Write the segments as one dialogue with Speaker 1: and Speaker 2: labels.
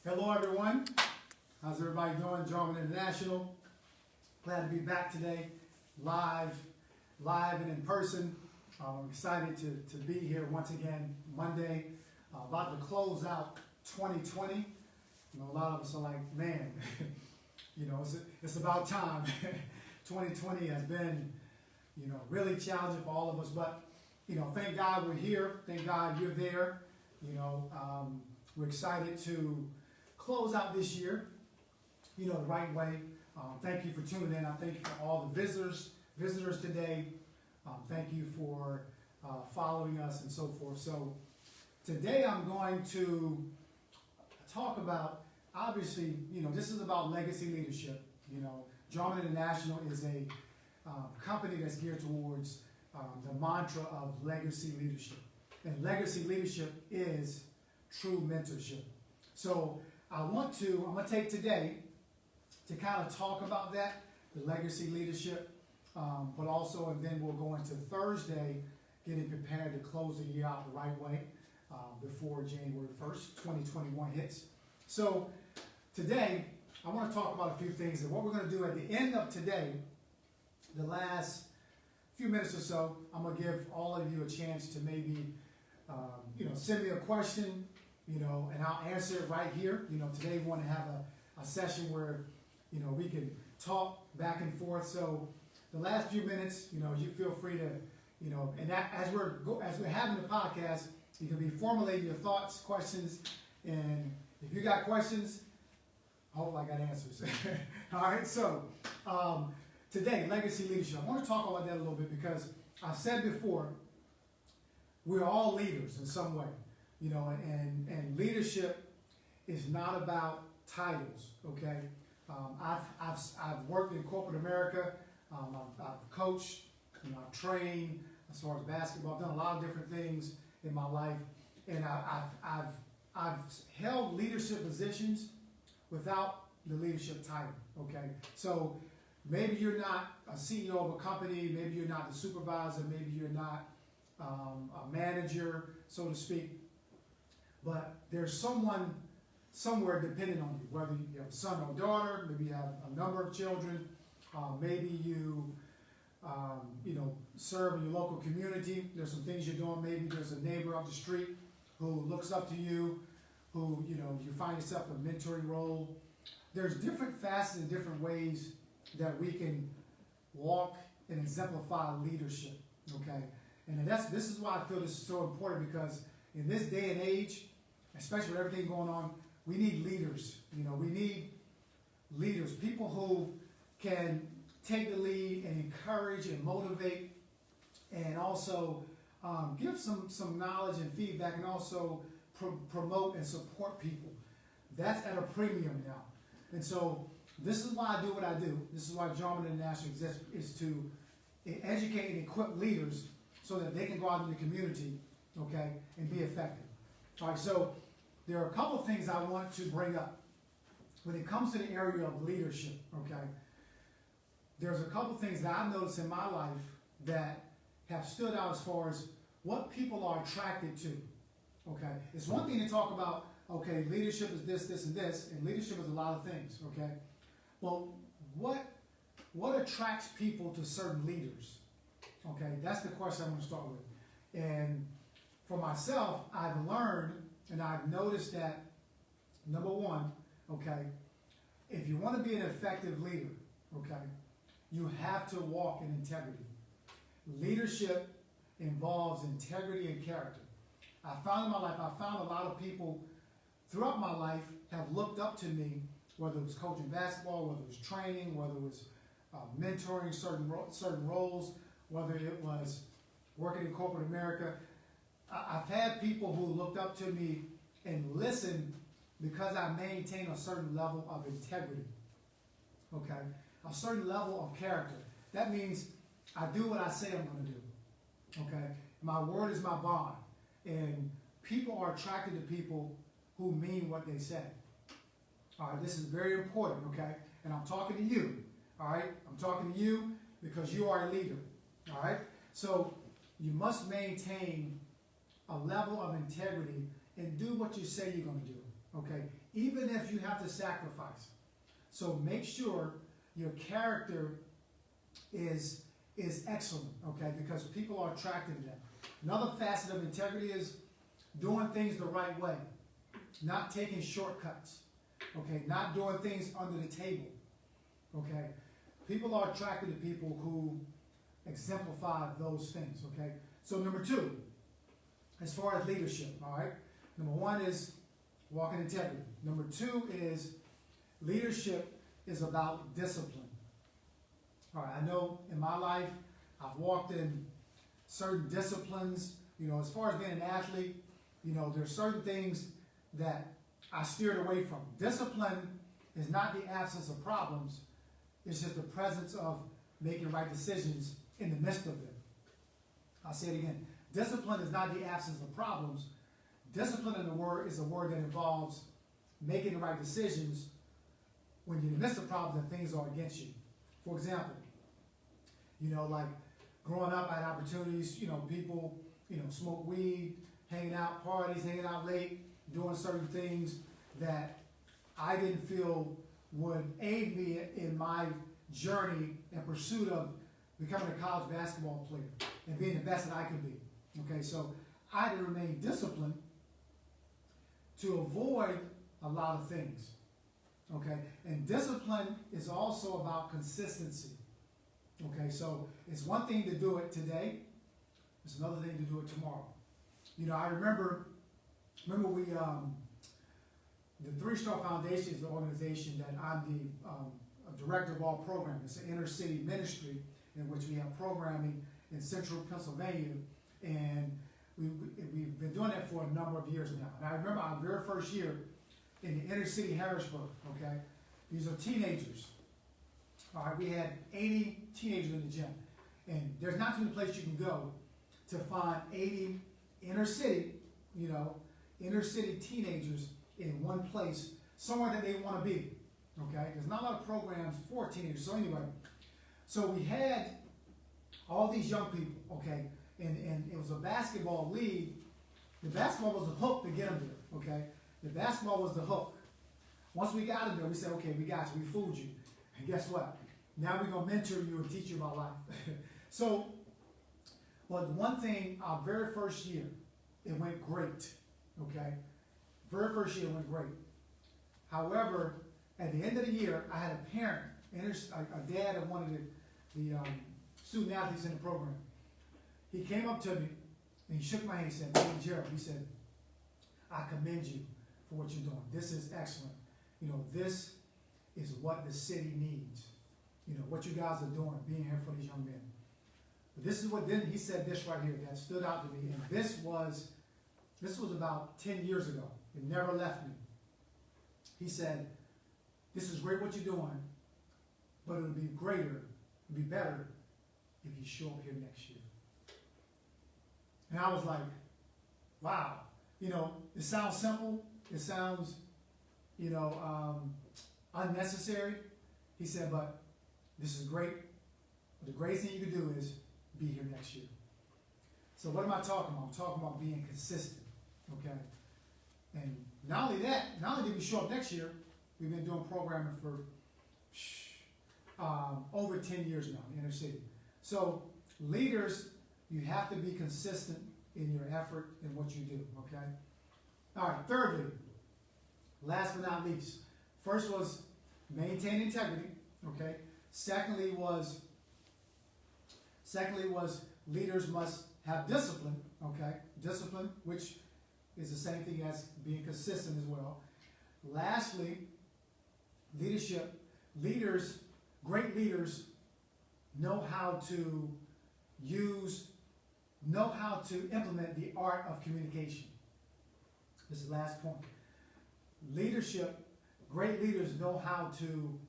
Speaker 1: Hello everyone, how's everybody doing? Jarman International. Glad to be back today, live and in person. I'm excited to be here once again Monday, about to close out 2020. You know, a lot of us are like, man, you know, it's about time. 2020 has been, you know, really challenging for all of us, but, you know, thank God we're here. Thank God you're there. You know, we're excited to close out this year, you know, the right way. Thank you for tuning in. I thank you for all the visitors today. Thank you for following us and so forth. So today I'm going to talk about, obviously, you know, this is about legacy leadership. You know, Jarman International is a company that's geared towards the mantra of legacy leadership. And legacy leadership is true mentorship. So I'm going to take today to kind of talk about that, the legacy leadership, but also, and then we'll go into Thursday, getting prepared to close the year out the right way before January 1st, 2021 hits. So today, I want to talk about a few things, and what we're going to do at the end of today, the last few minutes or so, I'm going to give all of you a chance to maybe, you know, send me a question, you know, and I'll answer it right here. You know, today we want to have a session where, you know, we can talk back and forth. So the last few minutes, you know, you feel free to, you know, and that, as we're having the podcast, you can be formulating your thoughts, questions, and if you got questions, I hope I got answers. All right, so today, legacy leadership. I want to talk about that a little bit because I've said before, we're all leaders in some way. You know, and leadership is not about titles, okay? I've worked in corporate America. I've coached, you know, I've trained as far as basketball. I've done a lot of different things in my life, and I've held leadership positions without the leadership title, okay? So maybe you're not a CEO of a company, maybe you're not the supervisor, maybe you're not a manager, so to speak. But there's someone somewhere dependent on you, whether you have a son or daughter, maybe you have a number of children, maybe you, you know, serve in your local community. There's some things you're doing. Maybe there's a neighbor up the street who looks up to you, who, you know, you find yourself in a mentoring role. There's different facets and different ways that we can walk and exemplify leadership, okay? And this is why I feel this is so important, because in this day and age, especially with everything going on, we need leaders. You know, we need leaders, people who can take the lead and encourage and motivate, and also give some knowledge and feedback, and also promote and support people. That's at a premium now. And so this is why I do what I do. This is why Jarman International exists, is to educate and equip leaders so that they can go out in the community, okay, and be effective. All right, so there are a couple of things I want to bring up when it comes to the area of leadership, okay? There's a couple of things that I've noticed in my life that have stood out as far as what people are attracted to, okay? It's one thing to talk about, okay, leadership is this, this, and this, and leadership is a lot of things, okay? Well, what attracts people to certain leaders? Okay, that's the question I'm going to start with. And for myself, I've learned and I've noticed that, number one, okay, if you want to be an effective leader, okay, you have to walk in integrity. Leadership involves integrity and character. I found in my life, a lot of people throughout my life have looked up to me, whether it was coaching basketball, whether it was training, whether it was mentoring certain roles, whether it was working in corporate America. I've had people who looked up to me and listened because I maintain a certain level of integrity, okay? A certain level of character. That means I do what I say I'm going to do, okay? My word is my bond, and people are attracted to people who mean what they say. All right, this is very important, okay? And I'm talking to you, all right? I'm talking to you because you are a leader, all right? So you must maintain a level of integrity and do what you say you're going to do, okay? even if you have to sacrifice. So make sure your character is excellent, okay? Because people are attracted to that. Another facet of integrity is doing things the right way, not taking shortcuts, okay? Not doing things under the table, okay? People are attracted to people who exemplify those things, okay? So number two, as far as leadership, all right? Number one is walking integrity. Number two is leadership is about discipline. All right, I know in my life, I've walked in certain disciplines, as far as being an athlete, there's certain things that I steered away from. Discipline is not the absence of problems, it's just the presence of making right decisions in the midst of them. I'll say it again. Discipline is not the absence of problems. Discipline in the word is a word that involves making the right decisions when you're in the midst of problems and things are against you. For example, like growing up, I had opportunities, people, smoke weed, hanging out, parties, hanging out late, doing certain things that I didn't feel would aid me in my journey in pursuit of becoming a college basketball player and being the best that I could be. Okay, so I had to remain disciplined to avoid a lot of things. Okay, and discipline is also about consistency. Okay, so it's one thing to do it today, it's another thing to do it tomorrow. I remember we, the Three Star Foundation is the organization that I'm the director of all programs. It's an inner city ministry in which we have programming in central Pennsylvania, and we've been doing that for a number of years now. And I remember our very first year in the inner city Harrisburg, okay? These are teenagers. All right, we had 80 teenagers in the gym. And there's not too many places you can go to find 80 inner city, inner city teenagers in one place, somewhere that they want to be, okay? There's not a lot of programs for teenagers. So anyway, so we had all these young people, okay? And it was a basketball league. The basketball was the hook to get them there, okay? The basketball was the hook. Once we got them there, we said, okay, we got you, we fooled you. And guess what? Now we're going to mentor you and teach you about life. So, but one thing, our very first year, it went great, okay? Very first year went great. However, at the end of the year, I had a parent, a dad of one of the student athletes in the program. He came up to me and he shook my hand and said, "Man, Gerald," he said, "I commend you for what you're doing. This is excellent. This is what the city needs. What you guys are doing, being here for these young men." But this is what then he said this right here that stood out to me, and this was about 10 years ago. It never left me. He said, "This is great what you're doing, but it'll be greater, it'll be better if you show up here next year." And I was like, wow. It sounds simple. It sounds, unnecessary. He said, but this is great. But the greatest thing you can do is be here next year. So what am I talking about? I'm talking about being consistent, okay? And not only that, not only did we show up next year, we've been doing programming for over 10 years now in the inner city. So leaders, you have to be consistent in your effort in what you do, okay? All right, thirdly, last but not least, first was maintain integrity, okay? Secondly was leaders must have discipline, okay? Discipline, which is the same thing as being consistent as well. Lastly, great leaders know how to implement the art of communication. This is the last point. Great leaders know how to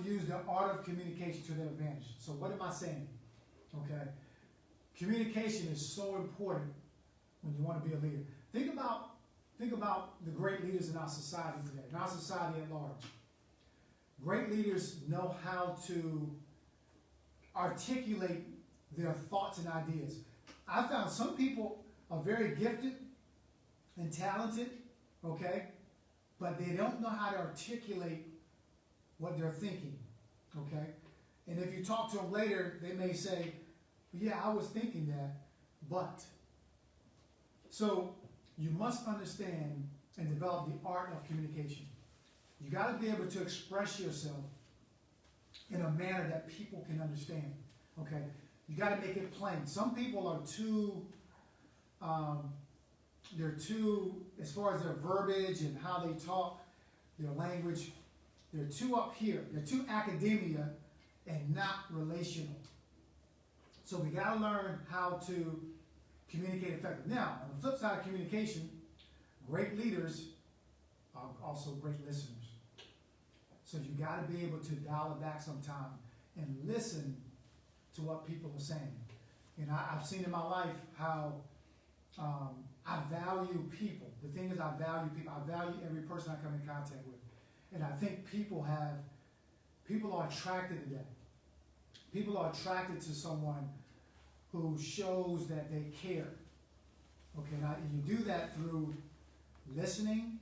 Speaker 1: use the art of communication to their advantage. So what am I saying? Okay, communication is so important when you want to be a leader. Think about the great leaders in our society today, in our society at large. Great leaders know how to articulate their thoughts and ideas. I found some people are very gifted and talented okay? But they don't know how to articulate what they're thinking, okay? And if you talk to them later, they may say, yeah, I was thinking that, but. So you must understand and develop the art of communication. You got to be able to express yourself in a manner that people can understand, okay? You got to make it plain. Some people are too, as far as their verbiage and how they talk, their language, they're too up here. They're too academia and not relational. So we got to learn how to communicate effectively. Now, on the flip side of communication, great leaders are also great listeners. So you got to be able to dial it back sometime and listen to what people are saying. And I've seen in my life how I value people. The thing is, I value people. I value every person I come in contact with. And I think people are attracted to that. People are attracted to someone who shows that they care. Okay, now you do that through listening,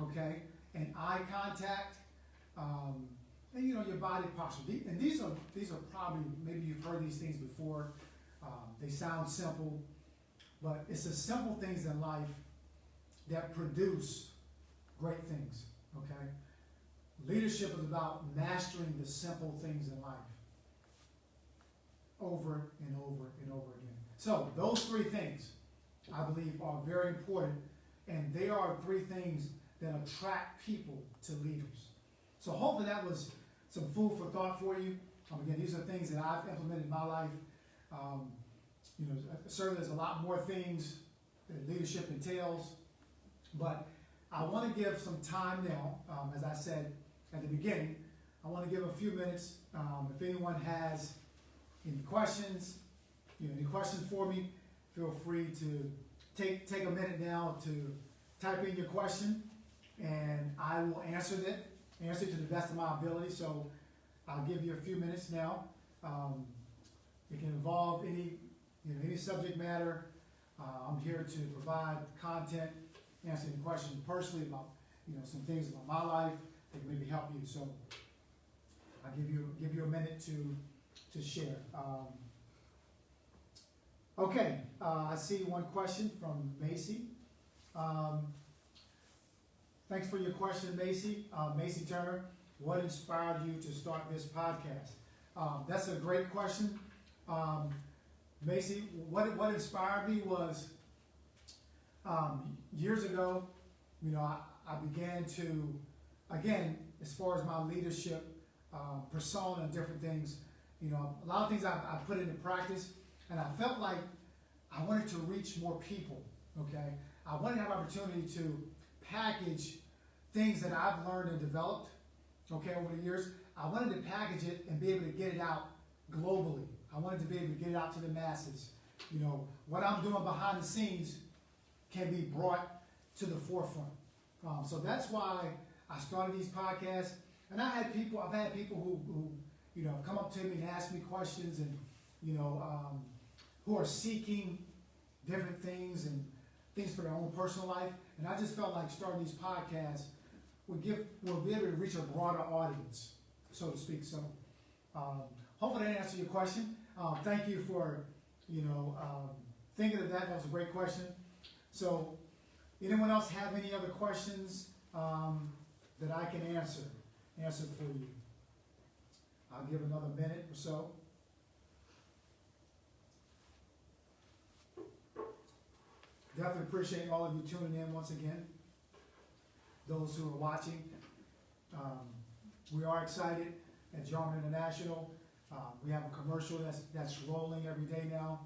Speaker 1: okay, and eye contact, and your body posture. And these are probably, maybe you've heard these things before. They sound simple, but it's the simple things in life that produce great things. Okay, leadership is about mastering the simple things in life, over and over and over again. So those three things, I believe, are very important, and they are three things that attract people to leaders. So hopefully that was some food for thought for you. Again, these are things that I've implemented in my life. Certainly there's a lot more things that leadership entails, but I want to give some time now, as I said at the beginning. I want to give a few minutes. If anyone has any questions, any questions for me, feel free to take a minute now to type in your question, and I will answer it to the best of my ability. So I'll give you a few minutes now. It can involve any subject matter. I'm here to provide content, answer any questions personally about some things about my life that can maybe help you. So I'll give you a minute to share. Okay, I see one question from Macy. Thanks for your question, Macy. Macy Turner, what inspired you to start this podcast? That's a great question. Macy, what inspired me was years ago, I began to, again, as far as my leadership persona and different things, a lot of things I put into practice, and I felt like I wanted to reach more people, okay? I wanted to have opportunity to package things that I've learned and developed, okay, over the years. I wanted to package it and be able to get it out globally. I wanted to be able to get it out to the masses. What I'm doing behind the scenes can be brought to the forefront. So that's why I started these podcasts. And I've had people who come up to me and ask me questions, and who are seeking different things and things for their own personal life. And I just felt like starting these podcasts will be able to reach a broader audience, so to speak. So hopefully that answered your question. Thank you for thinking of that. That was a great question. So anyone else have any other questions that I can answer for you? I'll give another minute or so. Definitely appreciate all of you tuning in once again. Those who are watching, we are excited at Jarman International. We have a commercial that's rolling every day now,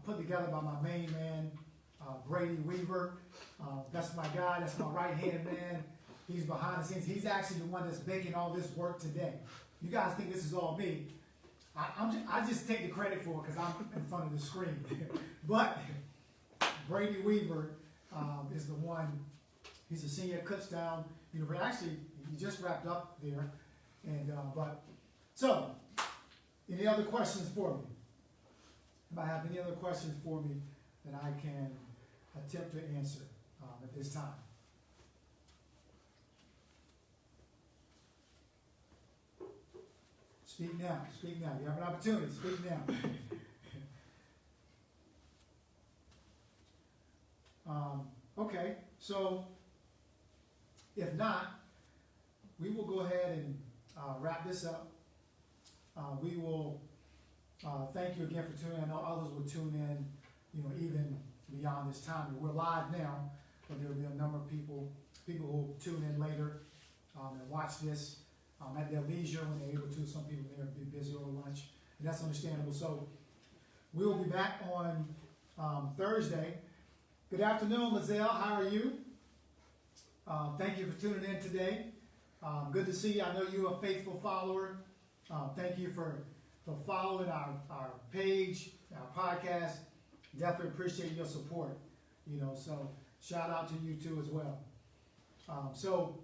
Speaker 1: put together by my main man, Brady Weaver. That's my guy. That's my right-hand man. He's behind the scenes. He's actually the one that's making all this work today. You guys think this is all me. I just take the credit for it because I'm in front of the screen. But Brady Weaver is the one. He's a senior at Kutztown University. Actually, he just wrapped up there. So, any other questions for me? If I have any other questions for me that I can attempt to answer. at this time. Speak now. Speak now. You have an opportunity. Speak now. Okay, so if not, we will go ahead and wrap this up. We will thank you again for tuning in. I know others will tune in, even beyond this time. We're live now, but there will be a number of people who will tune in later and watch this at their leisure when they're able to. Some people may be busy over lunch, and that's understandable. So we will be back on Thursday. Good afternoon, Lizelle. How are you? Thank you for tuning in today. Good to see you. I know you're a faithful follower. Thank you for following our page, our podcast. Definitely appreciate your support. So shout out to you too as well. So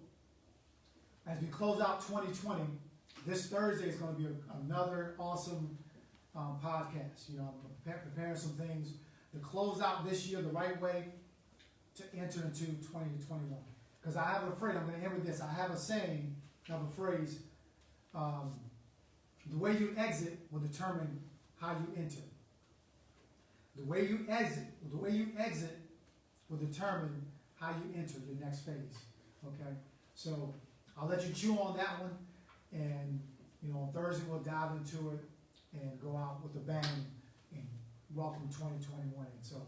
Speaker 1: as we close out 2020, this Thursday is going to be another awesome podcast. I'm preparing some things to close out this year the right way to enter into 2021. Because I have a phrase, I'm going to end with this. I have a saying, I have a phrase, the way you exit will determine how you enter. The way you exit will determine how you enter the next phase. Okay? So I'll let you chew on that one, and on Thursday we'll dive into it and go out with a bang and welcome 2021. So,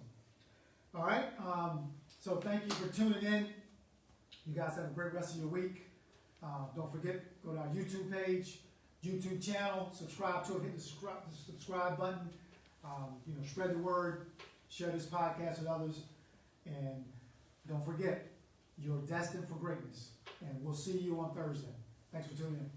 Speaker 1: all right. So thank you for tuning in. You guys have a great rest of your week. Don't forget, go to our YouTube page, YouTube channel, subscribe to it, hit the subscribe button. Spread the word, share this podcast with others, and don't forget, you're destined for greatness. And we'll see you on Thursday. Thanks for tuning in.